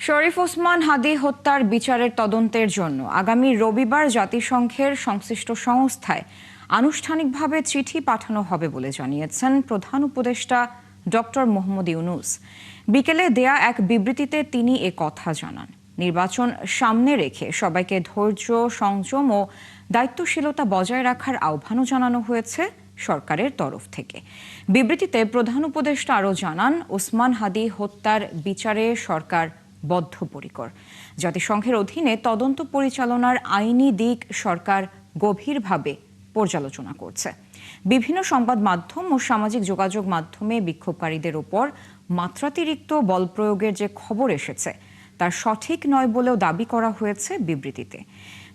শরীফ ওসমান হাদি হত্যার বিচারের তদন্তের জন্য আগামী রবিবার জাতিসংঘের সংশ্লিষ্ট সংস্থায় আনুষ্ঠানিকভাবে চিঠি পাঠানো হবে বলে জানিয়েছেন প্রধান উপদেষ্টা ডক্টর মোহাম্মদ ইউনূস। বিকেলে দেয়া এক বিবৃতিতে তিনি এ কথা জানান। নির্বাচন সামনে রেখে সবাইকে ধৈর্য, সংযম ও দায়িত্বশীলতা বজায় রাখার আহ্বানও জানানো হয়েছে সরকারের তরফ থেকে। বিবৃতিতে প্রধান উপদেষ্টা আরও জানান, ওসমান হাদি হত্যার বিচারে সরকার বদ্ধপরিকর। জাতিসংঘের অধীনে তদন্ত পরিচালনার আইনি দিক সরকার গভীরভাবে পর্যালোচনা করছে। বিভিন্ন সংবাদ মাধ্যম ও সামাজিক যোগাযোগ মাধ্যমে বিক্ষোভকারীদের ওপর মাত্রাতিরিক্ত বল প্রয়োগের যে খবর এসেছে তা সঠিক নয় বলেও দাবি করা হয়েছে বিবৃতিতে।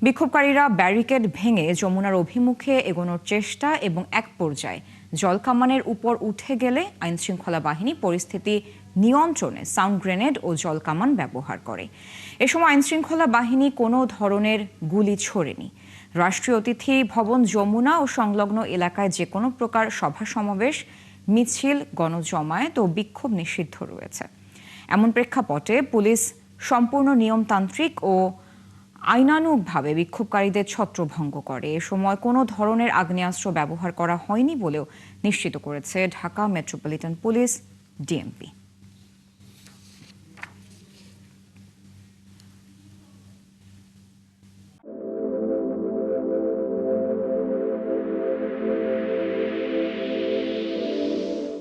বিক্ষোভকারীরা ব্যারিকেড ভেঙে যমুনার অভিমুখে এগোনোর চেষ্টা এবং এক পর্যায়ে জলকামানের উপর উঠে গেলে আইনশৃঙ্খলা বাহিনী পরিস্থিতি নিয়ন্ত্রণে সাউন্ড গ্রেনেড ও জলকামান ব্যবহার করে। এ সময় আইনশৃঙ্খলা বাহিনী কোনো ধরনের গুলি ছোড়েনি। রাষ্ট্রীয় অতিথি ভবন যমুনা ও সংলগ্ন এলাকায় যে কোনো প্রকার সভা সমাবেশ, মিছিল, গণজমায়েত ও বিক্ষোভ নিষিদ্ধ রয়েছে। এমন প্রেক্ষাপটে পুলিশ সম্পূর্ণ নিয়মতান্ত্রিক ও আইনানুগভাবে বিক্ষোভকারীদের ছত্রভঙ্গ করে। এ সময় কোনো ধরনের আগ্নেয়াস্ত্র ব্যবহার করা হয়নি বলেও নিশ্চিত করেছে ঢাকা মেট্রোপলিটন পুলিশ, ডিএমপি।